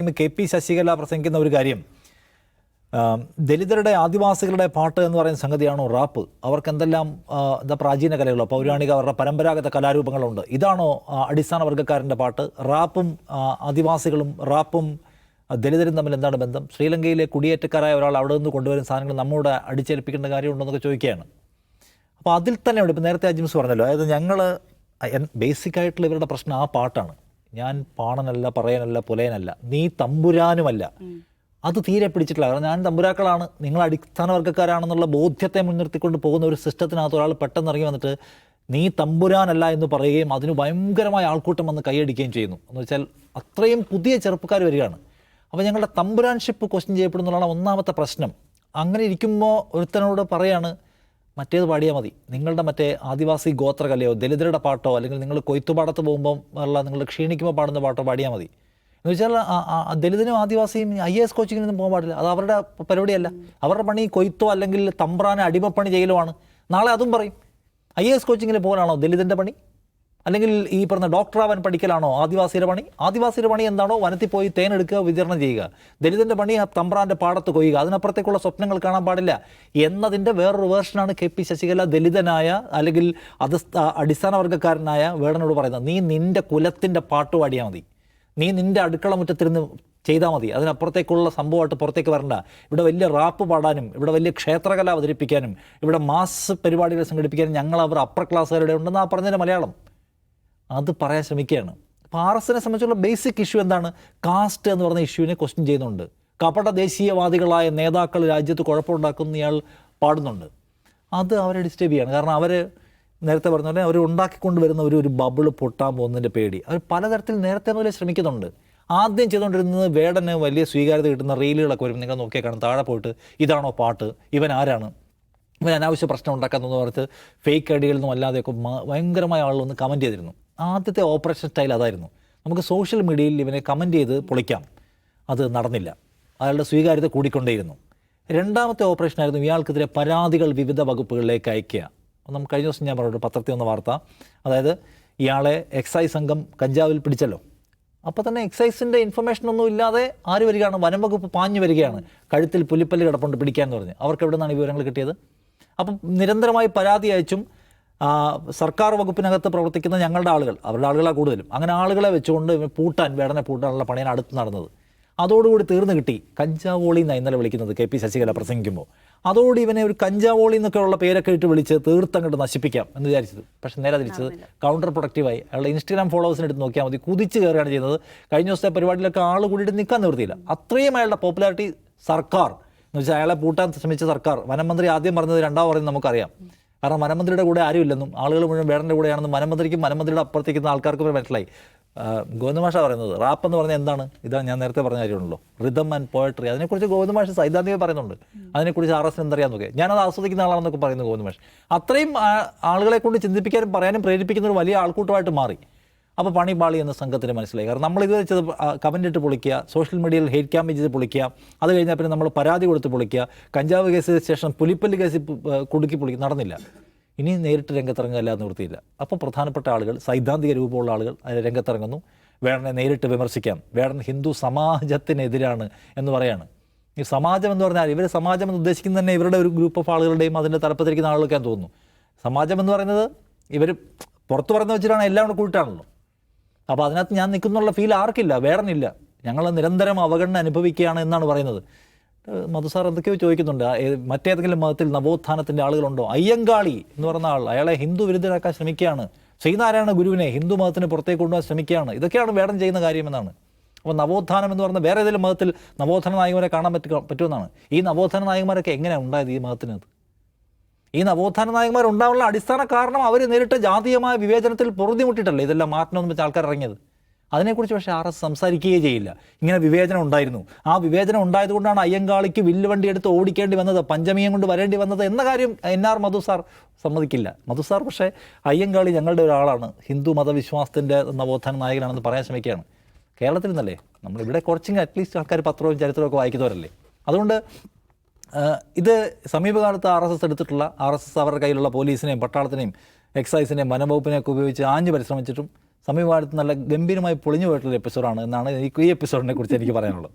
ഇന്ന് K P Sasikala പ്രസംഗിക്കുന്ന ഒരു കാര്യം, ദലിതരുടെ ആദിവാസികളുടെ പാട്ട് എന്ന് പറയുന്ന സംഗതിയാണോ റാപ്പ്? അവർക്ക് എന്തെല്ലാം പ്രാചീന കലകളോ പൗരാണിക അവരുടെ പരമ്പരാഗത കലാരൂപങ്ങളുണ്ട്. ഇതാണോ അടിസ്ഥാന വർഗ്ഗക്കാരൻ്റെ പാട്ട്? റാപ്പും ആദിവാസികളും റാപ്പും ദലിതരും തമ്മിൽ എന്താണ് ബന്ധം? ശ്രീലങ്കയിലെ കുടിയേറ്റക്കാരായ ഒരാൾ അവിടെ നിന്ന് കൊണ്ടുവരുന്ന സാധനങ്ങൾ നമ്മോട് അടിച്ചേൽപ്പിക്കേണ്ട കാര്യമുണ്ടെന്നൊക്കെ ചോദിക്കുകയാണ്. അപ്പോൾ അതിൽ തന്നെയുണ്ട്. ഇപ്പോൾ നേരത്തെ അജിംസ് പറഞ്ഞല്ലോ, അതായത് ഞങ്ങൾ ബേസിക്കായിട്ടുള്ള ഇവരുടെ പ്രശ്നം ആ പാട്ടാണ്. ഞാൻ പാണനല്ല, പറയനല്ല, പുലയനല്ല, നീ തമ്പുരാനുമല്ല. അത് തീരെ പിടിച്ചിട്ടില്ല. കാരണം ഞാൻ തമ്പുരാക്കളാണ്, നിങ്ങൾ അടിസ്ഥാന വർഗ്ഗക്കാരാണെന്നുള്ള ബോധ്യത്തെ മുൻനിർത്തിക്കൊണ്ട് പോകുന്ന ഒരു സിസ്റ്റത്തിനകത്ത് ഒരാൾ പെട്ടെന്ന് ഇറങ്ങി വന്നിട്ട് നീ തമ്പുരാനല്ല എന്ന് പറയുകയും അതിന് ഭയങ്കരമായ ആൾക്കൂട്ടം വന്ന് കൈയടിക്കുകയും ചെയ്യുന്നു. എന്ന് വെച്ചാൽ അത്രയും പുതിയ ചെറുപ്പക്കാർ വരികയാണ്. അപ്പോൾ ഞങ്ങളുടെ തമ്പുരാൻഷിപ്പ് ക്വസ്റ്റ്യൻ ചെയ്യപ്പെടുന്നതാണ് ഒന്നാമത്തെ പ്രശ്നം. അങ്ങനെ ഇരിക്കുമ്പോൾ ഒരുത്തനോട് പറയാണ് മറ്റേത് പാടിയാൽ മതി, നിങ്ങളുടെ മറ്റേ ആദിവാസി ഗോത്രകലയോ ദലിതരുടെ പാട്ടോ അല്ലെങ്കിൽ നിങ്ങൾ കൊയ്ത്തുപാടത്ത് പോകുമ്പോൾ ഉള്ള നിങ്ങൾ ക്ഷീണിക്കുമ്പോൾ പാടുന്ന പാട്ടോ പാടിയാൽ മതി എന്ന് വെച്ചാൽ ദലിതനും ആദിവാസിയും IAS കോച്ചിങ്ങിനൊന്നും പോകാൻ പാടില്ല. അത് അവരുടെ പരിപാടിയല്ല. അവരുടെ പണി കൊയ്ത്തോ അല്ലെങ്കിൽ തമ്പ്രാനെ അടിമപ്പണി ചെയ്യലോ ആണ്. നാളെ അതും പറയും IAS കോച്ചിങ്ങിന് പോകാനാണോ ദലിതൻ്റെ പണി? അല്ലെങ്കിൽ ഈ പറഞ്ഞ ഡോക്ടറാവാൻ പഠിക്കലാണോ ആദിവാസിയുടെ പണി? ആദിവാസിയുടെ പണി എന്താണോ വനത്തിൽ പോയി തേനെടുക്കുക, വിതരണം ചെയ്യുക. ദലിതൻ്റെ പണി ആ തമ്പ്രാൻ്റെ പാടത്ത് കൊയ്യുക. അതിനപ്പുറത്തേക്കുള്ള സ്വപ്നങ്ങൾ കാണാൻ പാടില്ല എന്നതിൻ്റെ വേറൊരു വേർഷനാണ് കെ പി ശശികല ദലിതനായ അല്ലെങ്കിൽ അത് അടിസ്ഥാന വർഗ്ഗക്കാരനായ വേടനോട് പറയുന്നത്. നീ നിൻ്റെ കുലത്തിൻ്റെ പാട്ട് പാടിയാൽ മതി, നീ നിൻ്റെ അടുക്കള മുറ്റത്തിരുന്ന് ചെയ്താൽ മതി, അതിനപ്പുറത്തേക്കുള്ള സംഭവമായിട്ട് പുറത്തേക്ക് വരണ്ട. ഇവിടെ വലിയ റാപ്പ് പാടാനും ഇവിടെ വലിയ ക്ഷേത്രകല അവതരിപ്പിക്കാനും ഇവിടെ മാസ് പരിപാടികൾ സംഘടിപ്പിക്കാനും ഞങ്ങൾ അവർ അപ്പർ ക്ലാസ്സുകാരുടെ ഉണ്ടെന്ന് ആ പറഞ്ഞതിൻ്റെ മലയാളം അത് പറയാൻ ശ്രമിക്കുകയാണ്. അപ്പോൾ RSനെ സംബന്ധിച്ചുള്ള ബേസിക് ഇഷ്യൂ എന്താണ്? കാസ്റ്റ് എന്ന് പറഞ്ഞ ഇഷ്യൂവിനെ ക്വസ്റ്റ്യൻ ചെയ്യുന്നുണ്ട്. കപട ദേശീയവാദികളായ നേതാക്കൾ രാജ്യത്ത് കുഴപ്പമുണ്ടാക്കുന്ന ഇയാൾ പാടുന്നുണ്ട്. അത് അവരെ ഡിസ്റ്റർബ് ചെയ്യാണ്. കാരണം അവർ നേരത്തെ പറഞ്ഞ പോലെ അവർ ഉണ്ടാക്കിക്കൊണ്ട് വരുന്ന ഒരു ബബിള് പൊട്ടാൻ പോകുന്നതിൻ്റെ പേടി അവർ പലതരത്തിൽ നേരത്തെ മുതലേ ശ്രമിക്കുന്നുണ്ട്. ആദ്യം ചെയ്തുകൊണ്ടിരുന്നത് വേടന് വലിയ സ്വീകാര്യത കിട്ടുന്ന റീലുകളൊക്കെ വരും. നിങ്ങൾ നോക്കിയാൽ കാണും, താഴെ പോയിട്ട് ഇതാണോ പാട്ട്, ഇവൻ ആരാണ്, ഇവൻ അനാവശ്യ പ്രശ്നം ഉണ്ടാക്കാമെന്ന് പറഞ്ഞിട്ട് ഫേക്ക് ഐഡികളിൽ നിന്നും അല്ലാതെയൊക്കെ ഭയങ്കരമായ ആളുകളൊന്ന് കമൻറ്റ് ചെയ്തിരുന്നു. ആദ്യത്തെ ഓപ്പറേഷൻ സ്റ്റൈൽ അതായിരുന്നു. നമുക്ക് സോഷ്യൽ മീഡിയയിൽ ഇവനെ കമൻറ്റ് ചെയ്ത് പൊളിക്കാം. അത് നടന്നില്ല. അയാളുടെ സ്വീകാര്യത കൂടിക്കൊണ്ടേയിരുന്നു. രണ്ടാമത്തെ ഓപ്പറേഷനായിരുന്നു ഇയാൾക്കെതിരെ പരാതികൾ വിവിധ വകുപ്പുകളിലേക്ക് അയക്കുക. നമുക്ക് കഴിഞ്ഞ ദിവസം ഞാൻ പറഞ്ഞു പത്രത്തിൽ വന്ന വാർത്ത, അതായത് ഇയാളെ എക്സൈസ് സംഘം കഞ്ചാവിൽ പിടിച്ചല്ലോ. അപ്പോൾ തന്നെ എക്സൈസിൻ്റെ ഇൻഫർമേഷനൊന്നും ഇല്ലാതെ ആര് വരികയാണ്? വനം വകുപ്പ് പാഞ്ഞു വരികയാണ്. കഴുത്തിൽ പുലിപ്പല്ല് കിടപ്പുണ്ട് പിടിക്കാമെന്ന് പറഞ്ഞ്. അവർക്ക് എവിടെ നിന്നാണ് ഈ വിവരങ്ങൾ കിട്ടിയത്? അപ്പം നിരന്തരമായി പരാതി അയച്ചും സർക്കാർ വകുപ്പിനകത്ത് പ്രവർത്തിക്കുന്ന ഞങ്ങളുടെ ആളുകൾ, അവരുടെ ആളുകളാണ് കൂടുതലും, അങ്ങനെ ആളുകളെ വെച്ചുകൊണ്ട് വേടനെ പൂട്ടാനുള്ള പണിയാണ് അടുത്ത് നടന്നത്. അതോടുകൂടി തീർന്നു കിട്ടി. കഞ്ചാവോളി എന്നാണ് ഇന്നലെ വിളിക്കുന്നത് കെ പി ശശികല പ്രസംഗിക്കുമ്പോൾ. അതോടെ ഇവനെ ഒരു കഞ്ചാവോളി എന്നൊക്കെ ഉള്ള പേരൊക്കെ ഇട്ട് വിളിച്ച് തീർത്തങ്ങോട്ട് നശിപ്പിക്കാം എന്ന് വിചാരിച്ചത്. പക്ഷേ നേരെ തിരിച്ചത് കൗണ്ടർ പ്രൊഡക്റ്റീവായി. അയാളുടെ ഇൻസ്റ്റാഗ്രാം ഫോളോവേഴ്സിന് എടുത്ത് നോക്കിയാൽ മതി, കുതിച്ച് കയറുകയാണ് ചെയ്യുന്നത്. കഴിഞ്ഞ ദിവസത്തെ പരിപാടിയിലൊക്കെ ആൾ കൂടിയിട്ട് നിൽക്കാൻ നിവൃത്തിയില്ല. അത്രയും അയാളുടെ പോപ്പുലാരിറ്റി സർക്കാർ എന്ന് വെച്ചാൽ അയാളെ പൂട്ടാൻ ശ്രമിച്ച സർക്കാർ. വനമന്ത്രി ആദ്യം പറഞ്ഞത് രണ്ടാമത് പറയുന്നത് നമുക്കറിയാം. കാരണം വനമന്ത്രിയുടെ കൂടെ ആരുമില്ലെന്നും ആളുകൾ മുഴുവൻ വേടൻ്റെ കൂടെയാണെന്നും വനമന്ത്രിക്കും വനമന്ത്രിയുടെ അപ്പുറത്തേക്കുന്ന ആൾക്കാർക്ക് മനസ്സിലായി. ഗോവിന്ദമാഷ പറയുന്നത് റാപ്പ് എന്ന് പറഞ്ഞാൽ എന്താണ്? ഇതാണ് ഞാൻ നേരത്തെ പറഞ്ഞ കാര്യമുണ്ടല്ലോ, റിതം ആൻഡ് പോയട്രി. അതിനെക്കുറിച്ച് ഗോവിന്ദമാഷ സൈദ്ധാന്തികമായി പറയുന്നുണ്ട്. അതിനെക്കുറിച്ച് RSന് എന്തറിയാൻ നോക്കിയാൽ ഞാനത് ആസ്വദിക്കുന്ന ആളാണെന്നൊക്കെ പറയുന്നു ഗോവിന്ദമാഷ്. അത്രയും ആളുകളെ കൊണ്ട് ചിന്തിപ്പിക്കാനും പറയാനും പ്രേരിപ്പിക്കുന്ന ഒരു വലിയ ആൾക്കൂട്ടമായിട്ട് മാറി. അപ്പോൾ പണി പാളി എന്ന സംഘത്തിന് മനസ്സിലായി. കാരണം നമ്മൾ ഇത് വെച്ചത് കമൻ്റ് ഇട്ട് പൊളിക്കുക, സോഷ്യൽ മീഡിയയിൽ ഹെയ്റ്റ് ക്യാമ്പയിൻ ചെയ്ത് പൊളിക്കുക, അത് കഴിഞ്ഞാൽ പിന്നെ നമ്മൾ പരാതി കൊടുത്ത് പൊളിക്കുക, കഞ്ചാവ് കേസ് ശേഷം പുലിപ്പല്ല് കേസ് കുടുക്കി പൊളിക്കുക, നടന്നില്ല. ഇനി നേരിട്ട് രംഗത്തിറങ്ങുകയല്ല നിവൃത്തിയില്ല. അപ്പോൾ പ്രധാനപ്പെട്ട ആളുകൾ, സൈദ്ധാന്തിക രൂപമുള്ള ആളുകൾ രംഗത്തിറങ്ങുന്നു. വേടനെ നേരിട്ട് വിമർശിക്കാം, വേടൻ ഹിന്ദു സമാജത്തിനെതിരാണ് എന്ന് പറയാണ്. ഈ സമാജം എന്ന് പറഞ്ഞാൽ ഇവർ സമാജം എന്ന് ഉദ്ദേശിക്കുന്നത് തന്നെ ഇവരുടെ ഒരു ഗ്രൂപ്പ് ഓഫ് ആളുകളുടെയും അതിൻ്റെ തലപ്പത്തിരിക്കുന്ന ആളുകൾക്കാൻ തോന്നുന്നു. സമാജം എന്ന് പറയുന്നത് ഇവർ പുറത്ത് പറഞ്ഞു വെച്ചിട്ടാണ്, എല്ലാം കൂടെ കൂട്ടാണല്ലോ. അപ്പോൾ അതിനകത്ത് ഞാൻ നിൽക്കുന്നുള്ള ഫീൽ ആർക്കില്ല, വേടനില്ല. ഞങ്ങൾ നിരന്തരം അവഗണന അനുഭവിക്കുകയാണ് എന്നാണ് പറയുന്നത്. മധുസാർ എന്തൊക്കെയോ ചോദിക്കുന്നുണ്ട്, മറ്റേതെങ്കിലും മതത്തിൽ നവോത്ഥാനത്തിൻ്റെ ആളുകളുണ്ടോ? അയ്യങ്കാളി എന്ന് പറഞ്ഞ ആൾ, അയാളെ ഹിന്ദു വിരുദ്ധരാക്കാൻ ശ്രമിക്കുകയാണ്. ശ്രീനാരായണ ഗുരുവിനെ ഹിന്ദു മതത്തിന് പുറത്തേക്ക് കൊണ്ടുപോകാൻ ശ്രമിക്കുകയാണ്. ഇതൊക്കെയാണ് വേടൻ ചെയ്യുന്ന കാര്യമെന്നാണ്. അപ്പോൾ നവോത്ഥാനം എന്ന് പറഞ്ഞാൽ വേറെ ഏതെങ്കിലും മതത്തിൽ നവോത്ഥാന നായകന്മാരെ കാണാൻ പറ്റുമെന്നാണ്. ഈ നവോത്ഥാന നായകന്മാരൊക്കെ എങ്ങനെയാണ് ഉണ്ടായത് ഈ മതത്തിനകത്ത്? ഈ നവോത്ഥാന നായകന്മാർ ഉണ്ടാവാനുള്ള അടിസ്ഥാന കാരണം അവർ നേരിട്ട് ജാതീയമായ വിവേചനത്തിൽ പൊറുതിമുട്ടിയിട്ടല്ലേ ഇതെല്ലാം മാറ്റണമെന്ന് വെച്ച് ആൾക്കാർ ഇറങ്ങിയത്. അതിനെക്കുറിച്ച് പക്ഷേ RS സംസാരിക്കുകയേ ചെയ്യില്ല. ഇങ്ങനെ വിവേചനം ഉണ്ടായിരുന്നു, ആ വിവേചനം ഉണ്ടായതുകൊണ്ടാണ് അയ്യങ്കാളിക്ക് വില്ലുവണ്ടി എടുത്ത് ഓടിക്കേണ്ടി വന്നത്, പഞ്ചമിയം കൊണ്ട് വരേണ്ടി വന്നത് എന്ന കാര്യം NR മധുസാർ സമ്മതിക്കില്ല. മധുസാർ പക്ഷേ അയ്യങ്കാളി ഞങ്ങളുടെ ഒരാളാണ്, ഹിന്ദു മതവിശ്വാസത്തിൻ്റെ നവോത്ഥാന നായകനാണെന്ന് പറയാൻ ശ്രമിക്കുകയാണ്. കേരളത്തിൽ നിന്നല്ലേ, നമ്മളിവിടെ കുറച്ചെങ്കിൽ അറ്റ്ലീസ്റ്റ് ആൾക്കാർ പത്രവും ചരിത്രമൊക്കെ വായിക്കുന്നവരല്ലേ. അതുകൊണ്ട് ഇത് സമീപകാലത്ത് RSS എടുത്തിട്ടുള്ള, RSS അവരുടെ കയ്യിലുള്ള പോലീസിനെയും പട്ടാളത്തിനെയും എക്സൈസിനെയും വനംവകുപ്പിനെയൊക്കെ ഉപയോഗിച്ച് ആഞ്ഞ് പരിശ്രമിച്ചിട്ടും സമീപകാലത്ത് നല്ല ഗംഭീരമായി പൊളിഞ്ഞു പോയിട്ടുള്ള എപ്പിസോഡാണ് എന്നാണ് ഈ എപ്പിസോഡിനെ കുറിച്ച് എനിക്ക് പറയാനുള്ളത്.